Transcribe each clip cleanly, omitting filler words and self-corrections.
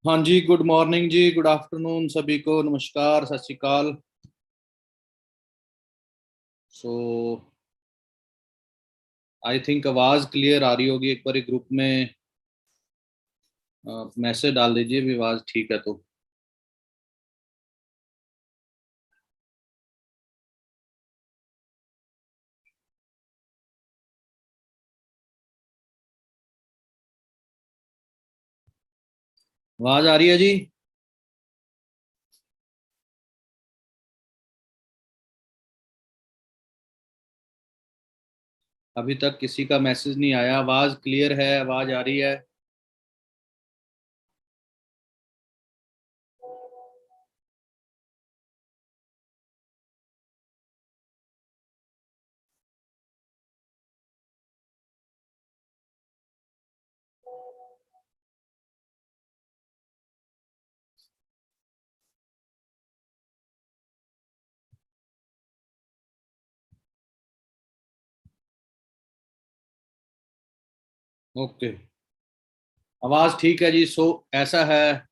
हाँ जी, good morning जी, good afternoon सभी को, नमस्कार, सत श्री अकाल। सो आई थिंक आवाज़ क्लियर आ रही होगी। एक बार ग्रुप में मैसेज डाल दीजिए भी आवाज़ ठीक है तो। आवाज़ आ रही है जी? अभी तक किसी का मैसेज नहीं आया। आवाज़ क्लियर है? आवाज़ आ रही है? ओके, आवाज़ ठीक है जी। सो ऐसा है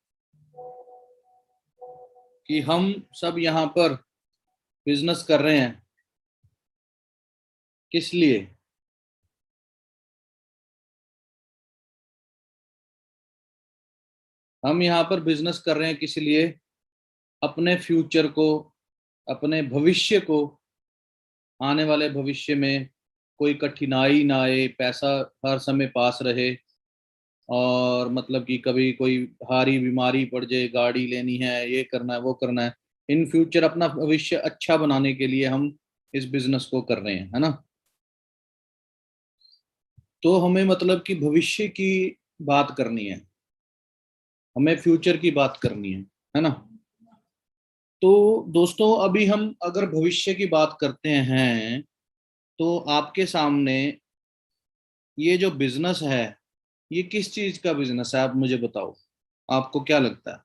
कि हम सब यहाँ पर बिजनेस कर रहे हैं। किस लिए? हम यहाँ पर बिजनेस कर रहे हैं किस लिए? अपने फ्यूचर को, अपने भविष्य को, आने वाले भविष्य में कोई कठिनाई ना आए, पैसा हर समय पास रहे। और मतलब कि कभी कोई भारी बीमारी पड़ जाए, गाड़ी लेनी है, ये करना है, वो करना है। इन फ्यूचर अपना भविष्य अच्छा बनाने के लिए हम इस बिजनेस को कर रहे हैं, है ना। तो हमें मतलब कि भविष्य की बात करनी है, हमें फ्यूचर की बात करनी है ना। तो दोस्तों, अभी हम अगर भविष्य की बात करते हैं तो आपके सामने ये जो बिजनेस है, ये किस चीज का बिजनेस है, आप मुझे बताओ। आपको क्या लगता है?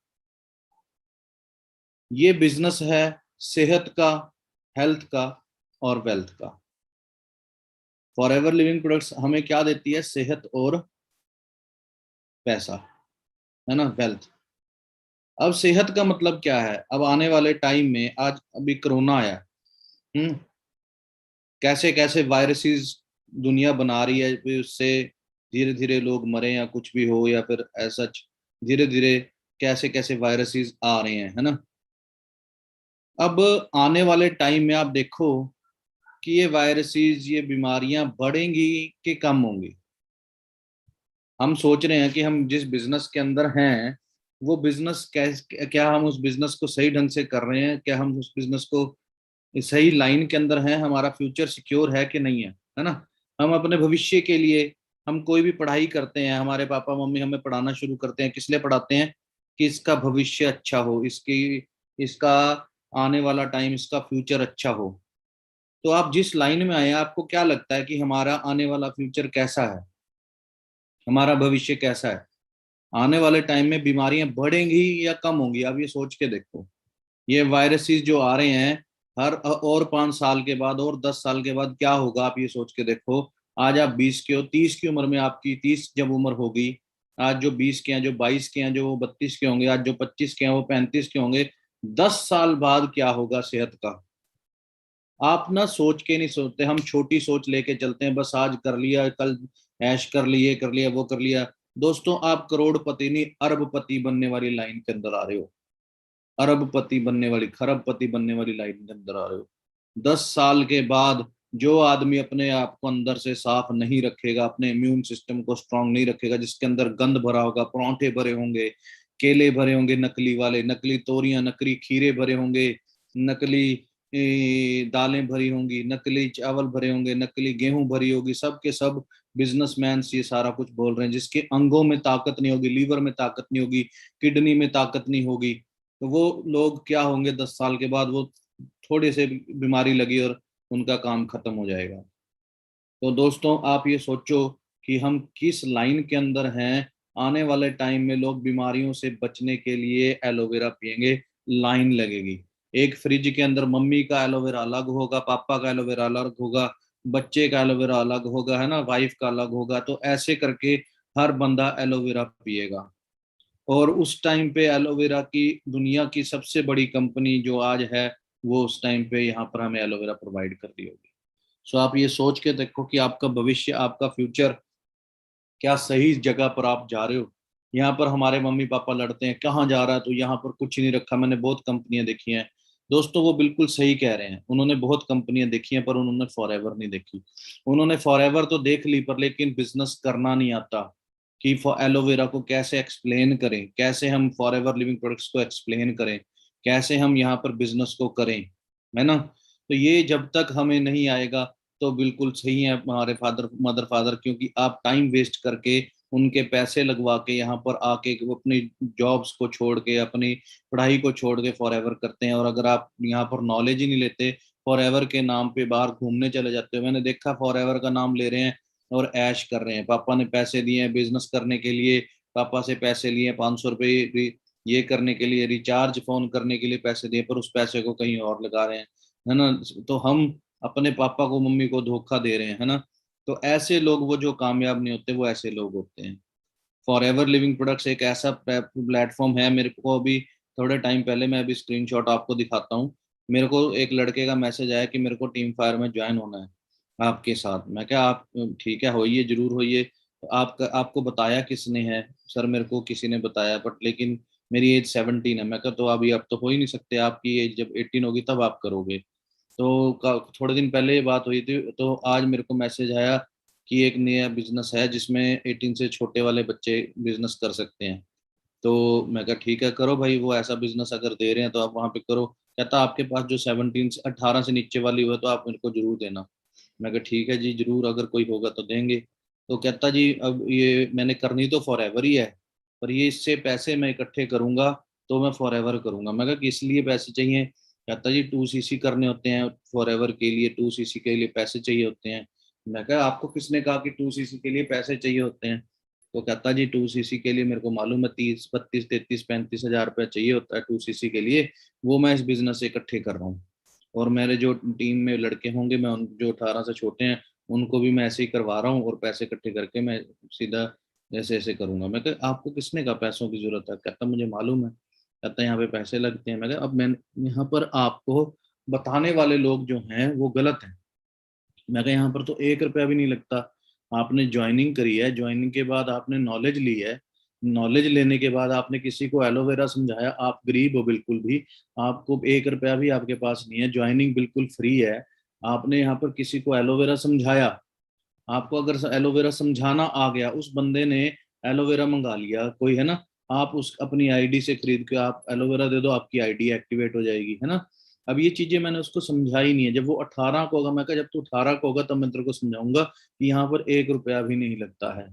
ये बिजनेस है सेहत का, हेल्थ का और वेल्थ का। फॉरएवर लिविंग प्रोडक्ट्स हमें क्या देती है? सेहत और पैसा, है ना, वेल्थ। अब सेहत का मतलब क्या है? अब आने वाले टाइम में, आज अभी कोरोना आया, हम्म, कैसे कैसे वायरसेस दुनिया बना रही है, फिर उससे धीरे धीरे लोग मरे या कुछ भी हो, या फिर ऐसा धीरे धीरे कैसे कैसे वायरसेस आ रहे हैं, है ना। अब आने वाले टाइम में आप देखो कि ये वायरसेस, ये बीमारियां बढ़ेंगी कि कम होंगी। हम सोच रहे हैं कि हम जिस बिजनेस के अंदर हैं, वो बिजनेस क्या हम उस बिजनेस को सही ढंग से कर रहे हैं? क्या हम उस बिजनेस को सही लाइन के अंदर हैं? हमारा फ्यूचर सिक्योर है कि नहीं है ना। हम अपने भविष्य के लिए हम कोई भी पढ़ाई करते हैं, हमारे पापा मम्मी हमें पढ़ाना शुरू करते हैं, किस लिए पढ़ाते हैं? कि इसका भविष्य अच्छा हो, इसकी इसका आने वाला टाइम, इसका फ्यूचर अच्छा हो। तो आप जिस लाइन में आए हैं, आपको क्या लगता है कि हमारा आने वाला फ्यूचर कैसा है, हमारा भविष्य कैसा है? आने वाले टाइम में बीमारियां बढ़ेंगी या कम होंगी? आप ये सोच के देखो। ये वायरसेस जो आ रहे हैं, हर और 5 साल के बाद और 10 साल के बाद क्या होगा, आप ये सोच के देखो। आज आप 20 के हो, 30 की उम्र में, आपकी 30 जब उम्र होगी, आज जो 20 के हैं, जो 22 के हैं, जो वो 32 के होंगे, आज जो 25 के हैं वो 35 के होंगे। 10 साल बाद क्या होगा सेहत का? आप ना सोच के नहीं सोचते, हम छोटी सोच लेके चलते हैं, बस आज कर लिया, कल ऐश कर लिए, कर लिया, वो कर लिया। दोस्तों, आप करोड़पति नहीं, अरबपति बनने वाली लाइन के अंदर आ रहे हो। अरबपति बनने वाली, खरबपति बनने वाली लाइन के अंदर आ रहे हो। 10 साल के बाद जो आदमी अपने आप को अंदर से साफ नहीं रखेगा, अपने इम्यून सिस्टम को स्ट्रांग नहीं रखेगा, जिसके अंदर गंद भरा होगा, परांठे भरे होंगे, केले भरे होंगे नकली वाले, नकली तोरियां, नकली खीरे भरे होंगे, नकली दालें भरी होंगी, नकली चावल भरे होंगे, नकली गेहूं भरी होगी, सब के सब बिजनेसमैन ये सारा कुछ बोल रहे हैं, जिसके अंगों में ताकत नहीं होगी, लीवर में ताकत नहीं होगी, किडनी में ताकत नहीं होगी। तो वो लोग क्या होंगे? 10 साल के बाद वो थोड़े से बीमारी लगी और उनका काम खत्म हो जाएगा। तो दोस्तों, आप ये सोचो कि हम किस लाइन के अंदर हैं। आने वाले टाइम में लोग बीमारियों से बचने के लिए एलोवेरा पियेंगे, लाइन लगेगी। एक फ्रिज के अंदर मम्मी का एलोवेरा अलग होगा, पापा का एलोवेरा अलग होगा, बच्चे का एलोवेरा अलग होगा, है ना, वाइफ का अलग होगा। तो ऐसे करके हर बंदा एलोवेरा पिएगा। और उस टाइम पे एलोवेरा की दुनिया की सबसे बड़ी कंपनी जो आज है, वो उस टाइम पे यहाँ पर हमें एलोवेरा प्रोवाइड कर दी होगी। सो आप ये सोच के देखो कि आपका भविष्य, आपका फ्यूचर, क्या सही जगह पर आप जा रहे हो। यहाँ पर हमारे मम्मी पापा लड़ते हैं कहाँ जा रहा है, तो यहाँ पर कुछ नहीं रखा। मैंने बहुत कंपनियां देखी हैं दोस्तों, वो बिल्कुल सही कह रहे हैं। उन्होंने बहुत कंपनियां देखी हैं पर उन्होंने फॉरएवर नहीं देखी। उन्होंने फॉरएवर तो देख ली पर लेकिन बिजनेस करना नहीं आता कि एलोवेरा को कैसे एक्सप्लेन करें, कैसे हम फॉरएवर लिविंग प्रोडक्ट्स को एक्सप्लेन करें, कैसे हम यहाँ पर बिजनेस को करें, है ना। तो ये जब तक हमें नहीं आएगा तो बिल्कुल सही है हमारे फादर मदर फादर, क्योंकि आप टाइम वेस्ट करके उनके पैसे लगवा के यहाँ पर आके वो अपनी जॉब्स को छोड़ के, अपनी पढ़ाई को छोड़ के फॉरएवर करते हैं। और अगर आप यहाँ पर नॉलेज ही नहीं लेते, फॉरएवर के नाम पे बाहर घूमने चले जाते हो। मैंने देखा फॉरएवर का नाम ले रहे हैं और ऐश कर रहे हैं। पापा ने पैसे दिए हैं बिजनेस करने के लिए, पापा से पैसे लिए 500 रुपये ये करने के लिए, रिचार्ज फोन करने के लिए पैसे दिए, पर उस पैसे को कहीं और लगा रहे हैं, है ना। तो हम अपने पापा को मम्मी को धोखा दे रहे हैं, है ना। तो ऐसे लोग, वो जो कामयाब नहीं होते, वो ऐसे लोग होते हैं। फॉर एवर लिविंग प्रोडक्ट्स एक ऐसा प्लेटफॉर्म है। मेरे को अभी थोड़े टाइम पहले, मैं अभी स्क्रीनशॉट आपको दिखाता हूँ, मेरे को एक लड़के का मैसेज आया कि मेरे को टीम फायर में ज्वाइन होना है आपके साथ। मैं क्या, आप ठीक है, होइए, जरूर होइए। तो आपको बताया किसने है? सर मेरे को किसी ने बताया, बट लेकिन मेरी एज 17 है। मैं कहा तो अभी अब तो हो ही नहीं सकते, आपकी एज जब 18 होगी तब आप करोगे। तो थोड़े दिन पहले ये बात हुई थी, तो आज मेरे को मैसेज आया कि एक नया बिजनेस है जिसमें 18 से छोटे वाले बच्चे बिजनेस कर सकते हैं। तो मैं कहा ठीक है, करो भाई, वो ऐसा बिजनेस अगर दे रहे हैं तो आप वहाँ पे करो। कहता आपके पास जो 17 से 18 से नीचे वाली हुआ तो आप मेरे को जरूर देना। मैं कहा ठीक है जी जरूर, अगर कोई होगा तो देंगे। तो कहता जी अब ये मैंने करनी तो फॉर एवर ही है, पर ये इससे पैसे मैं इकट्ठे करूंगा तो मैं फॉर एवर करूंगा। मैं कहा किस लिए पैसे चाहिए? कहता जी 2cc करने होते हैं फॉर एवर के लिए, 2cc के लिए पैसे चाहिए होते हैं। मैं कहा आपको किसने कहा कि 2cc के लिए पैसे चाहिए होते हैं? तो कहता जी 2cc के लिए मेरे को मालूम है 30 32 33 35 हजार रुपया चाहिए होता है 2cc के लिए, वो मैं इस बिजनेस से इकट्ठे कर रहा हूँ। और मेरे जो टीम में लड़के होंगे, मैं उन जो 18 से छोटे हैं उनको भी मैं ऐसे ही करवा रहा हूँ, और पैसे इकट्ठे करके मैं सीधा ऐसे ऐसे करूंगा। मैं कहा आपको किसने कहा पैसों की जरूरत है? कहता मुझे मालूम है। कहता यहाँ पे पैसे लगते हैं। मैं कहा अब मैं यहाँ पर आपको बताने वाले लोग जो हैं वो गलत हैं। मैं कहा यहाँ पर तो 1 रुपया भी नहीं लगता। आपने ज्वाइनिंग करी है, ज्वाइनिंग के बाद आपने नॉलेज ली है, नॉलेज लेने के बाद आपने किसी को एलोवेरा समझाया। आप गरीब हो बिल्कुल भी, आपको 1 रुपया भी आपके पास नहीं है, ज्वाइनिंग बिल्कुल फ्री है। आपने यहाँ पर किसी को एलोवेरा समझाया। आपको अगर एलोवेरा समझाना आ गया, उस बंदे ने एलोवेरा मंगा लिया कोई, है ना, आप उस अपनी आईडी से खरीद के आप एलोवेरा दे दो, आपकी आईडी एक्टिवेट हो जाएगी, है ना। अब ये चीजें मैंने उसको समझाई नहीं है। जब वो 18 को होगा, मैं कहा जब तू 18 को होगा तब मैं तेरे को समझाऊंगा कि यहाँ पर 1 रुपया भी नहीं लगता है।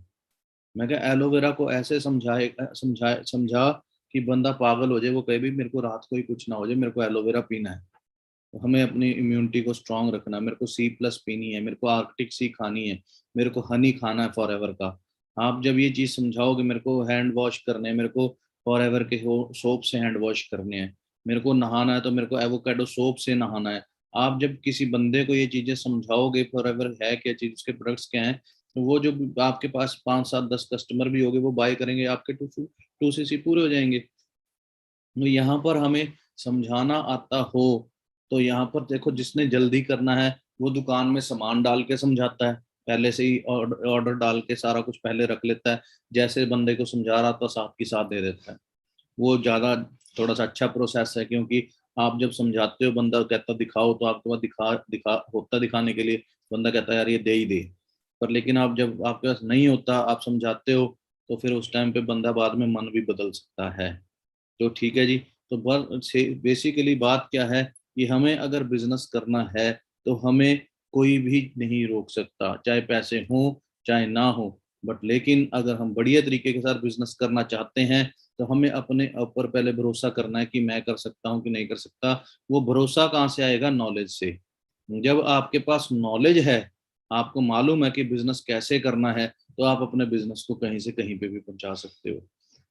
मैं कहा एलोवेरा को ऐसे समझा कि बंदा पागल हो जाए, वो कहे भी मेरे को रात को ही कुछ ना हो जाए, मेरे को एलोवेरा पीना है। तो हमें अपनी इम्यूनिटी को स्ट्रांग रखना है। मेरे को C+ पीनी है, मेरे को आर्कटिक सी खानी है, मेरे को हनी खाना है फॉर एवर का। आप जब ये चीज समझाओगे, मेरे को हैंड वॉश करने हैं, मेरे को फॉर एवर के सोप से हैंड वॉश करने हैं, मेरे को नहाना है तो मेरे को एवोकाडो सोप से नहाना है। आप जब किसी बंदे को ये चीजें समझाओगे फॉर एवर है क्या चीज, उसके प्रोडक्ट्स क्या हैं, तो वो जो आपके पास 5 7 10 कस्टमर भी होंगे वो बाय करेंगे, आपके 2cc पूरे हो जाएंगे। तो यहाँ पर हमें समझाना आता हो, तो यहाँ पर देखो जिसने जल्दी करना है वो दुकान में सामान डाल के समझाता है, पहले से ही ऑर्डर डाल के सारा कुछ पहले रख लेता है, जैसे बंदे को समझा रहा था साथ के साथ दे देता है। वो ज्यादा थोड़ा सा अच्छा प्रोसेस है, क्योंकि आप जब समझाते हो, बंदा कहता दिखाओ, तो आपके पास दिखा दिखा होता दिखाने के लिए, बंदा कहता है यार ये दे ही दे। पर लेकिन आप जब आपके पास नहीं होता, आप समझाते हो, तो फिर उस टाइम पे बंदा बाद में मन भी बदल सकता है। तो ठीक है जी। तो बेसिकली बात क्या है कि हमें अगर बिजनेस करना है तो हमें कोई भी नहीं रोक सकता, चाहे पैसे हों चाहे ना हो। बट लेकिन अगर हम बढ़िया तरीके के साथ बिजनेस करना चाहते हैं तो हमें अपने ऊपर पहले भरोसा करना है कि मैं कर सकता हूँ कि नहीं कर सकता। वो भरोसा कहाँ से आएगा? नॉलेज से। जब आपके पास नॉलेज है, आपको मालूम है कि बिजनेस कैसे करना है, तो आप अपने बिजनेस को कहीं से कहीं पे भी पहुंचा सकते हो।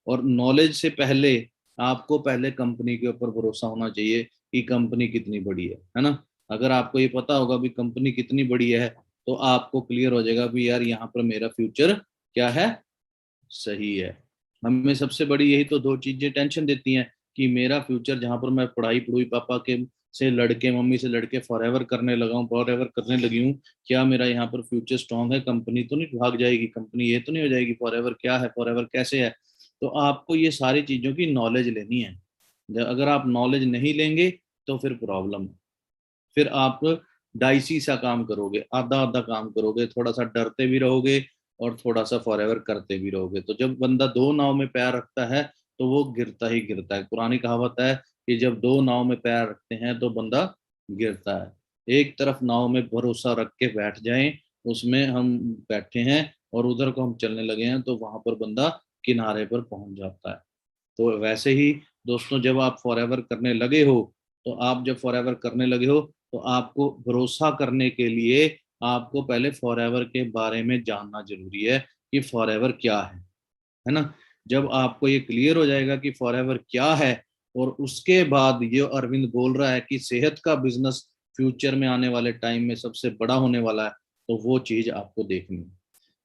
और नॉलेज से पहले आपको पहले कंपनी के ऊपर भरोसा होना चाहिए कि कंपनी कितनी बड़ी है ना। अगर आपको ये पता होगा भी कंपनी कितनी बड़ी है, तो आपको क्लियर हो जाएगा भी यार यहाँ पर मेरा फ्यूचर क्या है, सही है। हमें सबसे बड़ी यही तो दो चीजें टेंशन देती हैं कि मेरा फ्यूचर जहां पर मैं पढ़ाई पढ़ूई पापा के से लड़के मम्मी से लड़के फॉरएवर करने लगा हूँ, फॉरएवर करने लगी हूँ, क्या मेरा यहाँ पर फ्यूचर स्ट्रांग है, कंपनी तो नहीं भाग जाएगी, कंपनी ये तो नहीं हो जाएगी, फॉरएवर क्या है, फॉरएवर कैसे है। तो आपको ये सारी चीजों की नॉलेज लेनी है। अगर आप नॉलेज नहीं लेंगे तो फिर प्रॉब्लम है। फिर आप डाइसी सा काम करोगे, आधा आधा काम करोगे, थोड़ा सा डरते भी रहोगे और थोड़ा सा फॉरएवर करते भी रहोगे। तो जब बंदा दो नाव में पैर रखता है तो वो गिरता ही गिरता है। पुरानी कहावत है कि जब दो नाव में पैर रखते हैं तो बंदा गिरता है। एक तरफ नाव में भरोसा रख के बैठ जाएं, उसमें हम बैठे हैं और उधर को हम चलने लगे हैं, तो वहां पर बंदा किनारे पर पहुंच जाता है। तो वैसे ही दोस्तों, जब आप फॉरएवर करने लगे हो, तो आप जब फॉरएवर करने लगे हो तो आपको भरोसा करने के लिए आपको पहले फॉरएवर के बारे में जानना जरूरी है कि फॉरएवर क्या है ना। जब आपको ये क्लियर हो जाएगा कि फॉरएवर क्या है, और उसके बाद ये अरविंद बोल रहा है कि सेहत का बिजनेस फ्यूचर में आने वाले टाइम में सबसे बड़ा होने वाला है, तो वो चीज आपको देखनी है।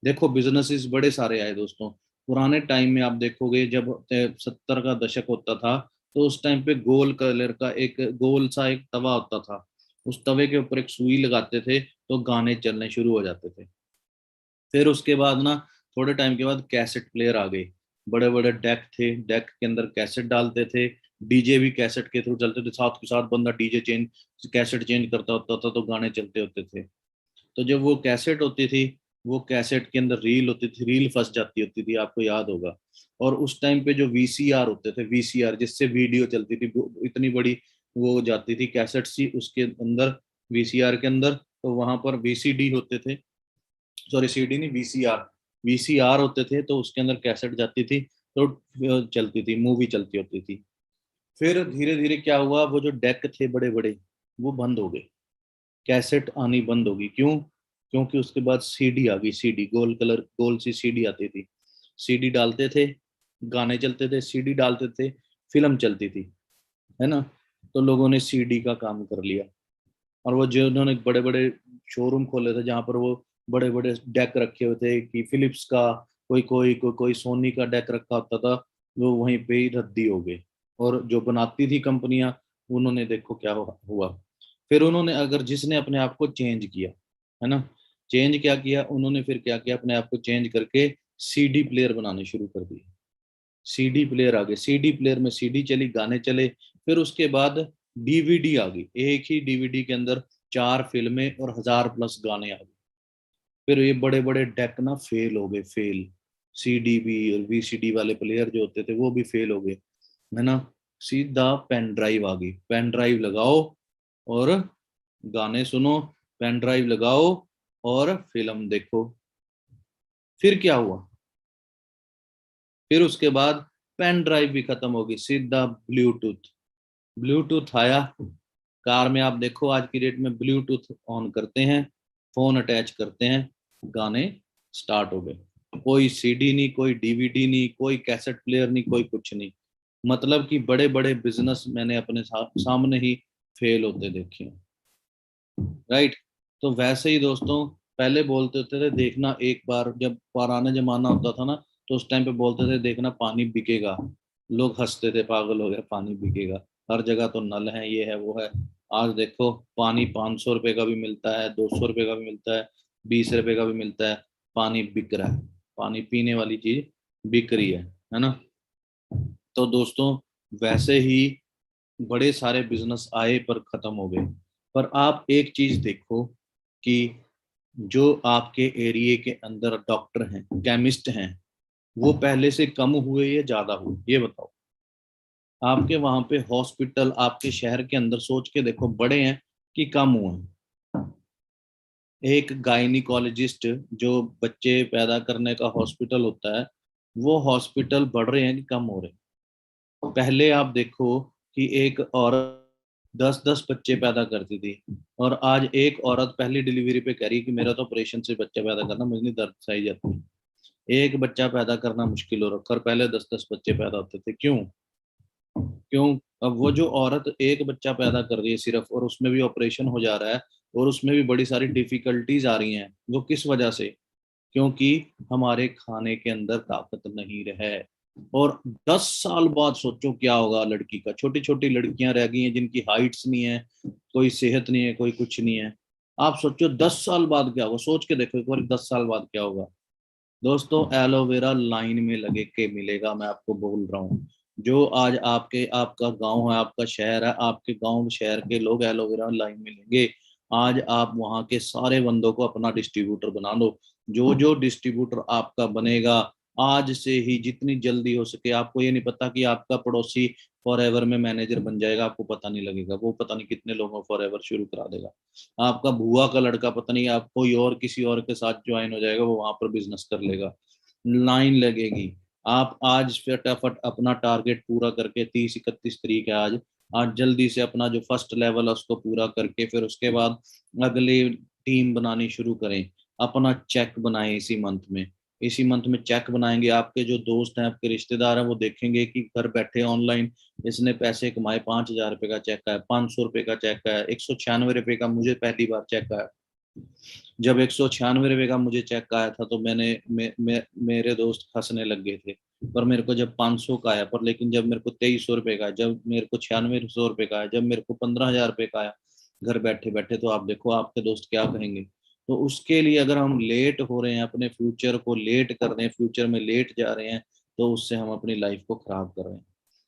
देखो बिजनेसेस बड़े सारे आए दोस्तों। पुराने टाइम में आप देखोगे जब 70 का दशक होता था, तो उस टाइम पे गोल कलर का एक गोल सा एक तवा होता था, उस तवे के ऊपर एक सुई लगाते थे तो गाने चलने शुरू हो जाते थे। फिर उसके बाद ना, थोड़े टाइम के बाद कैसेट प्लेयर आ गए। बड़े बड़े डेक थे, डेक के अंदर कैसेट डालते थे। डीजे भी कैसेट के थ्रू चलते थे, साथ के साथ बंदा डीजे चेंज कैसेट चेंज करता होता था तो गाने चलते होते थे। तो जब वो कैसेट होती थी, वो कैसेट के अंदर रील होती थी, रील फंस जाती होती थी, आपको याद होगा। और उस टाइम पे जो वीसीआर होते थे, वीसीआर जिससे वीडियो चलती थी, इतनी बड़ी वो जाती थी कैसेट सी उसके अंदर, वीसीआर के अंदर। तो वहां पर वीसीडी होते थे, सॉरी सीडी नहीं, वीसीआर, वीसीआर होते थे, तो उसके अंदर कैसेट जाती थी तो चलती थी, मूवी चलती होती थी। फिर धीरे धीरे क्या हुआ, वो जो डेक थे बड़े बड़े, वो बंद हो गए, कैसेट आनी बंद होगी। क्यों? क्योंकि उसके बाद सीडी आ गई, सीडी गोल कलर गोल सी सीडी आती थी, सीडी डालते थे, गाने चलते थे, सीडी डालते थे, फिल्म चलती थी, है ना। तो लोगों ने सीडी का काम कर लिया, और वो जो उन्होंने बड़े बड़े शोरूम खोले थे जहाँ पर वो बड़े बड़े डेक रखे हुए थे कि फिलिप्स का, कोई सोनी का डेक रखा होता था, वो वहीं पे ही रद्दी हो गए। और जो बनाती थी कंपनियां, उन्होंने देखो क्या हुआ। फिर उन्होंने, अगर जिसने अपने आप को चेंज किया, है ना, चेंज क्या किया उन्होंने, फिर क्या किया, अपने आप को चेंज करके सीडी प्लेयर बनाने शुरू कर दिए। सीडी प्लेयर आ गए, सीडी प्लेयर में सीडी चली, गाने चले। फिर उसके बाद डीवीडी आ गई, एक ही डीवीडी के अंदर 4 फिल्में और 1000+ गाने आ गए। फिर ये बड़े बड़े डेक ना फेल हो गए, फेल। सीडी भी और वीसीडी वाले प्लेयर जो होते थे वो भी फेल हो गए, है ना। सीधा पेन ड्राइव आ गई, पेन ड्राइव लगाओ और गाने सुनो, पेन ड्राइव लगाओ और फिल्म देखो। फिर क्या हुआ, फिर उसके बाद पेन ड्राइव भी खत्म हो गई, सीधा ब्लूटूथ, ब्लूटूथ आया। कार में आप देखो आज की डेट में ब्लूटूथ ऑन करते हैं, फोन अटैच करते हैं, गाने स्टार्ट हो गए। कोई सीडी नहीं, कोई डीवीडी नहीं, कोई कैसेट प्लेयर नहीं, कोई कुछ नहीं। मतलब कि बड़े बड़े बिजनेस मैंने अपने सामने ही फेल होते देखे हैं, राइट। तो वैसे ही दोस्तों, पहले बोलते होते थे देखना, एक बार जब पुराना जमाना होता था ना, तो उस टाइम पे बोलते थे देखना पानी बिकेगा, लोग हंसते थे, पागल हो गया, पानी बिकेगा, हर जगह तो नल है, ये है वो है। आज देखो पानी 500 रुपए का भी मिलता है, 200 रुपए का भी मिलता है, 20 रुपए का भी मिलता है, पानी बिक रहा है, पानी पीने वाली चीज बिक रही है ना। तो दोस्तों, वैसे ही बड़े सारे बिजनेस आए पर खत्म हो गए। पर आप एक चीज देखो कि जो आपके एरिया के अंदर डॉक्टर हैं, केमिस्ट हैं, वो पहले से कम हुए या ज्यादा हुए, ये बताओ। आपके वहां पे हॉस्पिटल आपके शहर के अंदर सोच के देखो, बड़े हैं कि कम हुए हैं। एक गायनिकोलॉजिस्ट जो बच्चे पैदा करने का हॉस्पिटल होता है, वो हॉस्पिटल बढ़ रहे हैं कि कम हो रहे हैं। पहले आप देखो कि एक औरत 10-10 बच्चे पैदा करती थी, और आज एक औरत पहली डिलीवरी पे कह रही है कि मेरा तो ऑपरेशन से बच्चा पैदा करना, मुझे नहीं, दर्द सही जाती है। एक बच्चा पैदा करना मुश्किल हो रखा, और पहले 10-10 बच्चे पैदा होते थे। क्यों? क्यों? अब वो जो औरत एक बच्चा पैदा कर रही है सिर्फ, और उसमें भी ऑपरेशन हो जा रहा है, और उसमें भी बड़ी सारी डिफिकल्टीज आ रही हैं, वो किस वजह से? क्योंकि हमारे खाने के अंदर ताकत नहीं है। और 10 साल बाद सोचो क्या होगा लड़की का। छोटी छोटी लड़कियां रह गई हैं जिनकी हाइट्स नहीं है, कोई सेहत नहीं है, कोई कुछ नहीं है। आप सोचो 10 साल बाद क्या होगा, सोच के देखो एक बार 10 साल बाद क्या होगा। दोस्तों एलोवेरा लाइन में लगे के मिलेगा, मैं आपको बोल रहा हूँ। जो आज आपका गांव है, आपका शहर है, आपके गांव शहर के लोग एलोवेरा लाइन में लेंगे। आज आप वहां के सारे बंदों को अपना डिस्ट्रीब्यूटर बना लो। जो जो डिस्ट्रीब्यूटर आपका बनेगा, आज से ही जितनी जल्दी हो सके। आपको ये नहीं पता कि आपका पड़ोसी फॉर एवर में मैनेजर बन जाएगा, आपको पता नहीं लगेगा। वो पता नहीं कितने लोगों फॉर एवर शुरू करा देगा। आपका बुआ का लड़का पता नहीं आप कोई और किसी और के साथ ज्वाइन हो जाएगा, वो वहां पर बिजनेस कर लेगा। लाइन लगेगी। आप आज फटाफट अपना टारगेट पूरा करके, 30-31 तारीख है आज, आज जल्दी से अपना जो फर्स्ट लेवल है उसको पूरा करके फिर उसके बाद अगली टीम बनानी शुरू करें। अपना चेक बनाएं इसी मंथ में। इसी मंथ में चेक बनाएंगे, आपके जो दोस्त हैं, आपके रिश्तेदार हैं, वो देखेंगे कि घर बैठे ऑनलाइन इसने पैसे कमाए। 5,000 रुपए का चेक आया, 500 रुपए का चेक आया, 196 रुपए का मुझे पहली बार चेक आया। जब 196 रुपए का मुझे चेक आया था तो मेरे दोस्त हंसने लग गए थे। पर मेरे को जब 500 का आया, पर लेकिन जब मेरे को 2300 रुपए का, जब मेरे को 9600 रुपए का आया, जब मेरे को 15,000 रुपए का आया घर बैठे बैठे, तो आप देखो आपके दोस्त क्या कहेंगे। तो उसके लिए अगर हम लेट हो रहे हैं, अपने फ्यूचर को लेट कर रहे हैं, फ्यूचर में लेट जा रहे हैं, तो उससे हम अपनी लाइफ को खराब कर रहे हैं।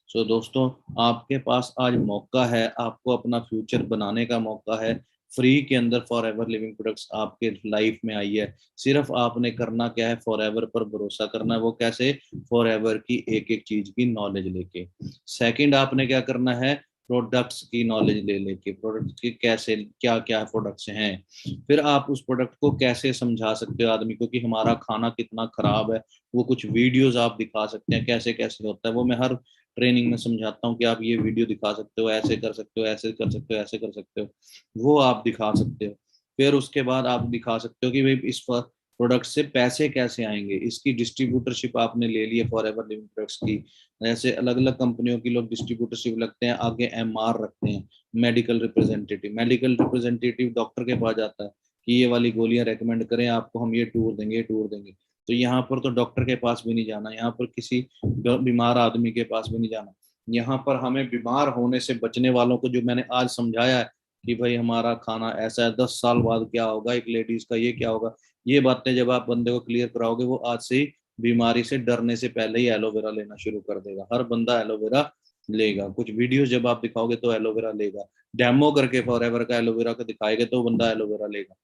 सो दोस्तों, आपके पास आज मौका है, आपको अपना फ्यूचर बनाने का मौका है। फ्री के अंदर फॉर एवर लिविंग प्रोडक्ट्स आपके लाइफ में आई है। सिर्फ आपने करना क्या है, फॉर एवर पर भरोसा करना है। वो कैसे? फॉर एवर की एक एक चीज की नॉलेज लेके। सेकंड, आपने क्या करना है, प्रोडक्ट्स की नॉलेज ले लेके, प्रोडक्ट की कैसे क्या क्या प्रोडक्ट्स हैं। फिर आप उस प्रोडक्ट को कैसे समझा सकते हो आदमी को कि हमारा खाना कितना खराब है। वो कुछ वीडियोस आप दिखा सकते हैं कैसे कैसे होता है। वो मैं हर ट्रेनिंग में समझाता हूँ कि आप ये वीडियो दिखा सकते हो, ऐसे कर सकते हो, ऐसे कर सकते हो, ऐसे कर सकते हो। वो आप दिखा सकते हो। फिर उसके बाद आप दिखा सकते हो कि भाई इस पर प्रोडक्ट से पैसे कैसे आएंगे। इसकी डिस्ट्रीब्यूटरशिप आपने ले ली है फॉर एवर लिविंग प्रोडक्ट्स की। ऐसे अलग अलग कंपनियों की लोग डिस्ट्रीब्यूटरशिप लगते हैं, आगे एमआर रखते हैं, मेडिकल रिप्रेजेंटेटिव डॉक्टर के पास जाता है कि ये वाली गोलियां रेकमेंड करें आपको, हम ये टूर देंगे, ये टूर देंगे। तो यहाँ पर तो डॉक्टर के पास भी नहीं जाना, यहाँ पर किसी बीमार आदमी के पास भी नहीं जाना। यहाँ पर हमें बीमार होने से बचने वालों को जो मैंने आज समझाया है कि भाई हमारा खाना ऐसा है, 10 साल बाद क्या होगा, एक लेडीज का ये क्या होगा, ये बातें जब आप बंदे को क्लियर कराओगे, वो आज से ही बीमारी से डरने से पहले ही एलोवेरा लेना शुरू कर देगा। हर बंदा एलोवेरा लेगा। कुछ वीडियो जब आप दिखाओगे तो एलोवेरा लेगा। डेमो करके फॉर एवर का एलोवेरा का दिखाएगा तो बंदा एलोवेरा लेगा।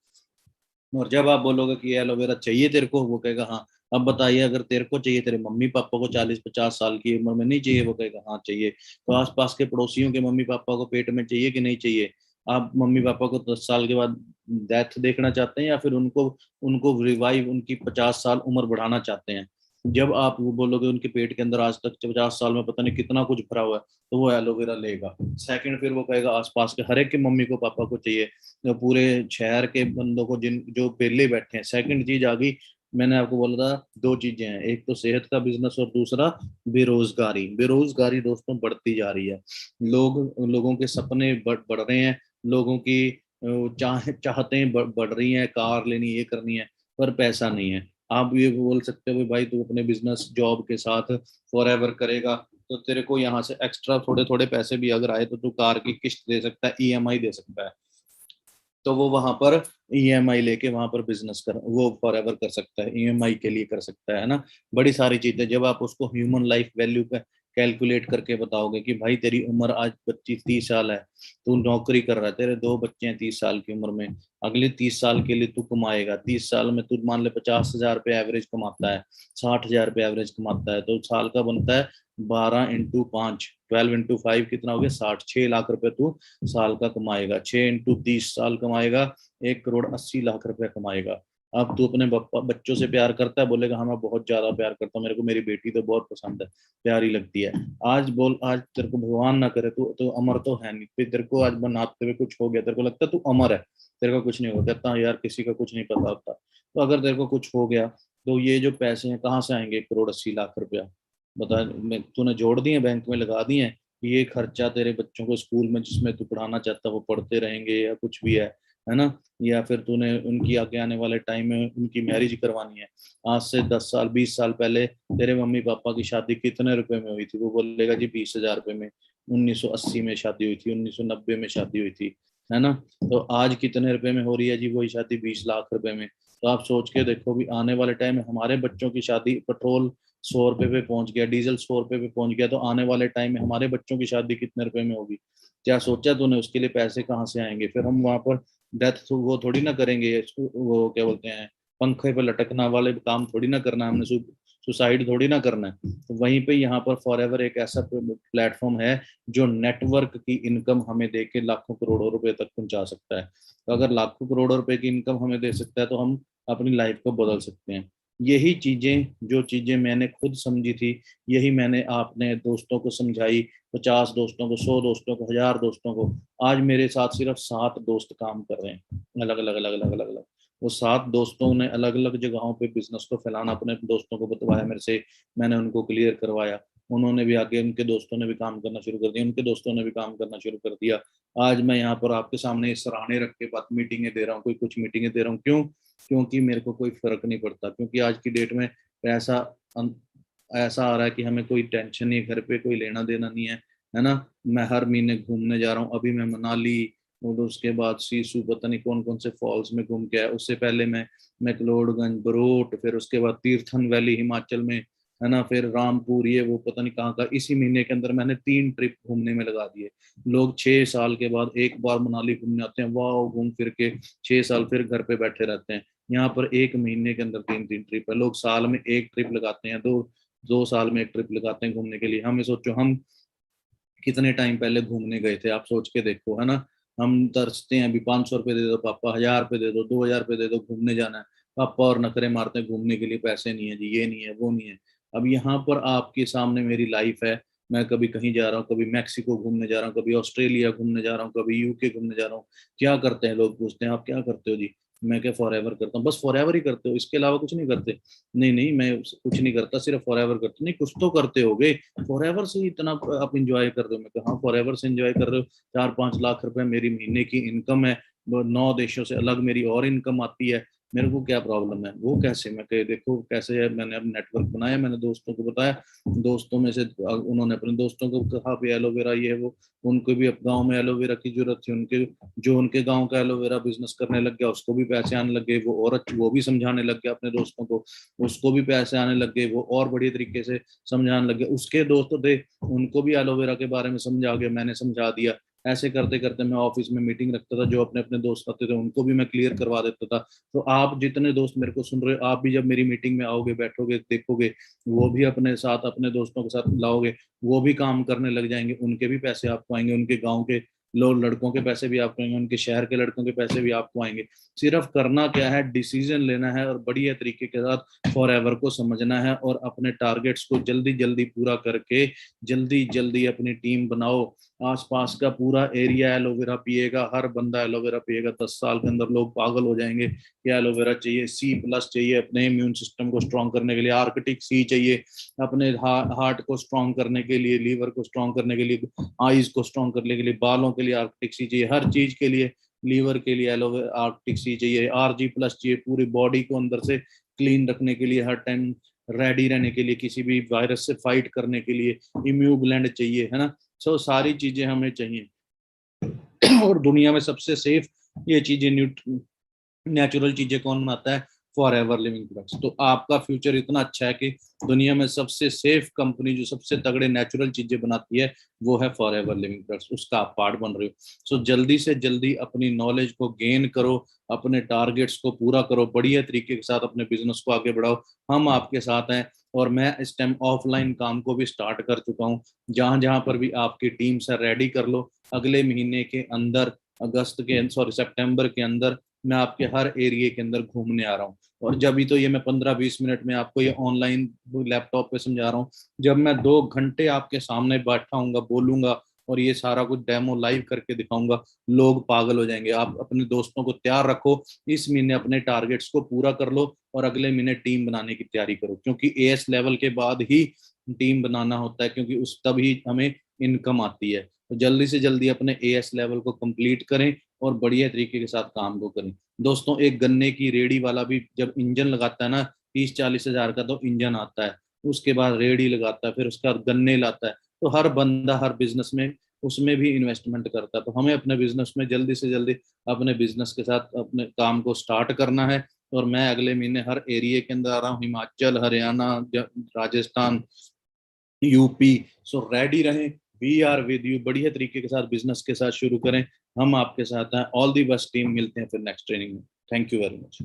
और जब आप बोलोगे कि एलोवेरा चाहिए तेरे को, वो कहेगा हाँ। अब बताइए, अगर तेरे को चाहिए, तेरे मम्मी पापा को 40-50 साल की उम्र में नहीं चाहिए, वो कहेगा हाँ चाहिए। तो आसपास के पड़ोसियों के मम्मी पापा को पेट में चाहिए कि नहीं चाहिए? आप मम्मी पापा को 10 साल के बाद डेथ देखना चाहते हैं, या फिर उनको उनको रिवाइव, उनकी 50 साल उम्र बढ़ाना चाहते हैं? जब आप वो बोलोगे उनके पेट के अंदर आज तक 50 साल में पता नहीं कितना कुछ भरा हुआ है, तो वो एलोवेरा लेगा। सेकंड, फिर वो कहेगा आसपास के हर एक के मम्मी को पापा को चाहिए, जो पूरे शहर के बंदों को, जिन जो बेले बैठे हैं। सेकंड चीज आ गई, मैंने आपको बोला था दो चीजें हैं, एक तो सेहत का बिजनेस और दूसरा बेरोजगारी। बेरोजगारी दोस्तों बढ़ती जा रही है। लोगों के सपने बढ़ रहे हैं, लोगों की चाहतें बढ़ रही हैं, कार लेनी, ये करनी है, पर पैसा नहीं है। आप ये बोल सकते हो भाई तू अपने बिजनेस जॉब के साथ फॉर एवर करेगा तो तेरे को यहाँ से एक्स्ट्रा थोड़े थोड़े पैसे भी अगर आए तो तू कार की किस्त दे सकता है, ईएमआई दे सकता है। तो वो वहां पर ईएमआई लेके वहां पर बिजनेस कर, वो फॉर एवर कर सकता है, ईएमआई के लिए कर सकता है ना। बड़ी सारी चीजें जब आप उसको ह्यूमन लाइफ वैल्यू का कैलकुलेट करके बताओगे कि भाई तेरी उम्र आज 25-30 साल है, तू नौकरी कर रहा है, तेरे दो बच्चे हैं 30 साल की उम्र में, अगले 30 साल के लिए तू कमाएगा। 30 साल में तू मान ले 50,000 रुपये एवरेज कमाता है, 60,000 रुपये एवरेज कमाता है, तो साल का बनता है 12 × 5, 12 × 5 कितना हो गया? 6 लाख रुपए तू साल का कमाएगा। 6 × 30 साल कमाएगा, 1,80,00,000 रुपया कमाएगा। अब तू अपने बच्चों से प्यार करता है, बोलेगा हाँ मैं बहुत ज्यादा प्यार करता हूँ, मेरे को मेरी बेटी तो बहुत पसंद है, प्यारी लगती है। आज बोल, आज तेरे को भगवान ना करे तो अमर तो है नहीं, फिर तेरे को आज बनाते हुए कुछ हो गया, तेरे को लगता है तू अमर है, तेरे को कुछ नहीं होगा, कहता यार किसी का कुछ नहीं पता होता। तो अगर तेरे को कुछ हो गया तो ये जो पैसे हैं कहाँ से आएंगे? 1,80,00,000 रुपया बता, तूने जोड़ दिए बैंक में लगा दिए, ये खर्चा तेरे बच्चों को स्कूल में जिसमें तू पढ़ाना चाहता है वो पढ़ते रहेंगे या कुछ भी है, है ना, या फिर तूने उनकी आगे आने वाले टाइम में उनकी मैरिज करवानी है। आज से 10 साल 20 साल पहले तेरे मम्मी पापा की शादी कितने रुपए में हुई थी? वो बोलेगा जी 20,000 रुपए में। 1980 में शादी हुई थी, 1990 में शादी हुई थी, है ना। तो आज कितने रुपए में हो रही है जी वही शादी? 20 लाख रुपए में। तो आप सोच के देखो भी आने वाले टाइम में हमारे बच्चों की शादी, पेट्रोल 100 रुपए पे पहुंच गया, डीजल 100 रुपए पे पहुंच गया, तो आने वाले टाइम में हमारे बच्चों की शादी कितने रुपए में होगी? क्या सोचा तूने? उसके लिए पैसे कहाँ से आएंगे? फिर हम वहां पर डेथ वो थोड़ी ना करेंगे, वो क्या बोलते हैं, पंखे पे लटकना वाले काम थोड़ी ना करना है हमने, सुसाइड थोड़ी ना करना है। तो वहीं पे यहाँ पर फॉरएवर एक ऐसा प्लेटफॉर्म है जो नेटवर्क की इनकम हमें दे के लाखों करोड़ों रुपए तक पहुंचा सकता है। तो अगर लाखों करोड़ों रुपए की इनकम हमें दे सकता है तो हम अपनी लाइफ को बदल सकते हैं। यही चीजें, जो चीजें मैंने खुद समझी थी, यही मैंने अपने दोस्तों को समझाई। 50 दोस्तों को, 100 दोस्तों को, 1000 दोस्तों को। आज मेरे साथ सिर्फ 7 दोस्त काम कर रहे हैं, अलग अलग अलग अलग अलग अलग। वो 7 दोस्तों ने अलग अलग जगहों पे बिजनेस को फैलाना अपने दोस्तों को बतवाया मेरे से, मैंने उनको क्लियर करवाया। उन्होंने भी आगे, उनके दोस्तों ने भी काम करना शुरू कर दिया, उनके दोस्तों ने भी काम करना शुरू कर दिया। आज मैं यहाँ पर आपके सामने सराहने रख के बात मीटिंगें दे रहा हूँ, कोई कुछ मीटिंगें दे रहा हूँ। क्यों? क्योंकि मेरे को कोई फर्क नहीं पड़ता, क्योंकि आज की डेट में पैसा ऐसा आ रहा है कि हमें कोई टेंशन नहीं है, घर पे कोई लेना देना नहीं है ना। मैं हर महीने घूमने जा रहा हूँ, अभी मैं मनाली, और उसके बाद सीसू, पता नहीं कौन कौन से फॉल्स में घूम के आया। उससे पहले मैं मैक्लोडगंज, बरोट, फिर उसके बाद तीर्थन वैली हिमाचल में, है ना, फिर रामपुर, ये वो पता नहीं कहाँ का। इसी महीने के अंदर मैंने 3 ट्रिप घूमने में लगा दिए। लोग 6 साल के बाद एक बार मनाली घूमने आते हैं, वाह, घूम फिर के 6 साल फिर घर पे बैठे रहते हैं। यहाँ पर एक महीने के अंदर 3 3 ट्रिप है। लोग साल में एक ट्रिप लगाते हैं, दो 2 साल में एक ट्रिप लगाते हैं घूमने के लिए। हमें सोचो हम कितने टाइम पहले घूमने गए थे, आप सोच के देखो, है ना। हम तरसते हैं अभी, 500 रुपये दे दो पापा, 1000 रुपये दे दो, 2000 रुपये दे दो, घूमने जाना है पापा, और नखरे मारते हैं घूमने के लिए पैसे नहीं है जी, ये नहीं है, वो नहीं है। अब यहाँ पर आपके सामने मेरी लाइफ है। मैं कभी कहीं जा रहा हूँ, कभी मैक्सिको घूमने जा रहा हूँ, कभी ऑस्ट्रेलिया घूमने जा रहा हूँ, कभी यूके घूमने जा रहा हूँ। क्या करते हैं लोग? पूछते हैं आप क्या करते हो जी? मैं क्या फॉर एवर करता हूँ? बस फॉर एवर ही करते हो, इसके अलावा कुछ नहीं करते? नहीं नहीं, मैं कुछ नहीं करता, सिर्फ फॉर एवर करता। नहीं, कुछ तो करते होगे। फॉर एवर से इतना आप इंजॉय कर रहे हो? मैं कहा फॉर एवर से इंजॉय कर रहे हो। 4 5 लाख रुपए मेरी महीने की इनकम है। 9 देशों से अलग मेरी और इनकम आती है। मेरे को क्या प्रॉब्लम है? वो कैसे? मैं कह देखो कैसे है। मैंने अब नेटवर्क बनाया, मैंने दोस्तों को बताया, दोस्तों में से उन्होंने अपने दोस्तों को कहा भी एलोवेरा ये वो। उनको भी अब गांव में एलोवेरा की जरूरत थी, उनके जो उनके गांव का एलोवेरा बिजनेस करने लग गया, उसको भी पैसे आने लग गए। वो भी समझाने लग गया अपने दोस्तों को, उसको भी पैसे आने लग गए। वो और बढ़िया तरीके से समझाने लगे। उसके दोस्त थे, उनको भी एलोवेरा के बारे में समझा गया, मैंने समझा दिया। ऐसे करते करते मैं ऑफिस में मीटिंग रखता था, जो अपने अपने दोस्त आते थे उनको भी मैं क्लियर करवा देता था। तो आप जितने दोस्त मेरे को सुन रहे हो, आप भी जब मेरी मीटिंग में आओगे, बैठोगे, देखोगे, वो भी अपने साथ अपने दोस्तों के साथ लाओगे, वो भी काम करने लग जाएंगे, उनके भी पैसे आपको आएंगे, उनके गाँव के लोग लड़कों के पैसे भी आपको आएंगे, उनके शहर के लड़कों के पैसे भी आपको आएंगे। सिर्फ करना क्या है? डिसीजन लेना है और बढ़िया तरीके के साथ फॉर एवर को समझना है, और अपने टारगेट्स को जल्दी जल्दी पूरा करके जल्दी जल्दी अपनी टीम बनाओ। आसपास का पूरा एरिया एलोवेरा पिएगा, हर बंदा एलोवेरा पिएगा, 10 साल के अंदर लोग पागल हो जाएंगे कि एलोवेरा चाहिए। C+ चाहिए अपने इम्यून सिस्टम को स्ट्रॉन्ग करने के लिए, आर्कटिक सी चाहिए अपने हार्ट को स्ट्रॉन्ग करने के लिए, लीवर को स्ट्रॉन्ग करने के लिए, आईज को स्ट्रॉन्ग करने के लिए, बालों के लिए आर्कटिक सी चाहिए, हर चीज के लिए, लीवर के लिए एलोवेरा आर्कटिक सी चाहिए, Rg+ चाहिए पूरी बॉडी को अंदर से क्लीन रखने के लिए, हर टाइम रेडी रहने के लिए, किसी भी वायरस से फाइट करने के लिए इम्यूग्लैंड चाहिए, है ना। सो सारी चीजें हमें चाहिए। और दुनिया में सबसे सेफ ये चीजें, नेचुरल चीजें कौन बनाता है? For ever living products. तो आपका फ्यूचर इतना अच्छा है कि दुनिया में सबसे सेफ कंपनी जो सबसे तगड़े नेचुरल चीजें बनाती है वो है फॉर एवर लिविंग प्रोडक्ट्स। उसका आप पार्ट बन रहे हो। सो जल्दी से जल्दी अपनी नॉलेज को गेन करो, अपने टारगेट्स को पूरा करो, बढ़िया तरीके के साथ अपने बिजनेस को आगे बढ़ाओ। हम आपके साथ हैं। और मैं इस टाइम ऑफलाइन काम को भी स्टार्ट कर चुका हूँ। जहां जहां पर भी आपकी टीम से रेडी कर लो, अगले महीने के अंदर, सितंबर के अंदर मैं आपके हर एरिया के अंदर घूमने आ रहा हूँ। और जब ही तो ये मैं 15 20 मिनट में आपको ये ऑनलाइन लैपटॉप पे समझा रहा हूँ, जब मैं 2 घंटे आपके सामने बैठा हूँ, बोलूंगा और ये सारा कुछ डेमो लाइव करके दिखाऊंगा, लोग पागल हो जाएंगे। आप अपने दोस्तों को तैयार रखो, इस महीने अपने टारगेट्स को पूरा कर लो और अगले महीने टीम बनाने की तैयारी करो, क्योंकि AS लेवल के बाद ही टीम बनाना होता है, क्योंकि उस तभी हमें इनकम आती है। तो जल्दी से जल्दी अपने AS लेवल को कंप्लीट करें और बढ़िया तरीके के साथ काम को करें। दोस्तों, एक गन्ने की रेडी वाला भी जब इंजन लगाता है ना, 30-40 हजार का तो इंजन आता है, उसके बाद रेडी लगाता है, फिर उसका गन्ने लाता है। तो हर बंदा हर बिजनेस में उसमें भी इन्वेस्टमेंट करता है। तो हमें अपने बिजनेस में जल्दी से जल्दी अपने बिजनेस के साथ अपने काम को स्टार्ट करना है। और मैं अगले महीने हर एरिया के अंदर आ रहा हूँ, Himachal, Haryana, Rajasthan, UP. So ready रहें, वी आर विद यू। बढ़िया तरीके के साथ बिजनेस के साथ शुरू करें, हम आपके साथ हैं। ऑल दी बेस्ट टीम, मिलते हैं फिर नेक्स्ट ट्रेनिंग में। Thank you very much.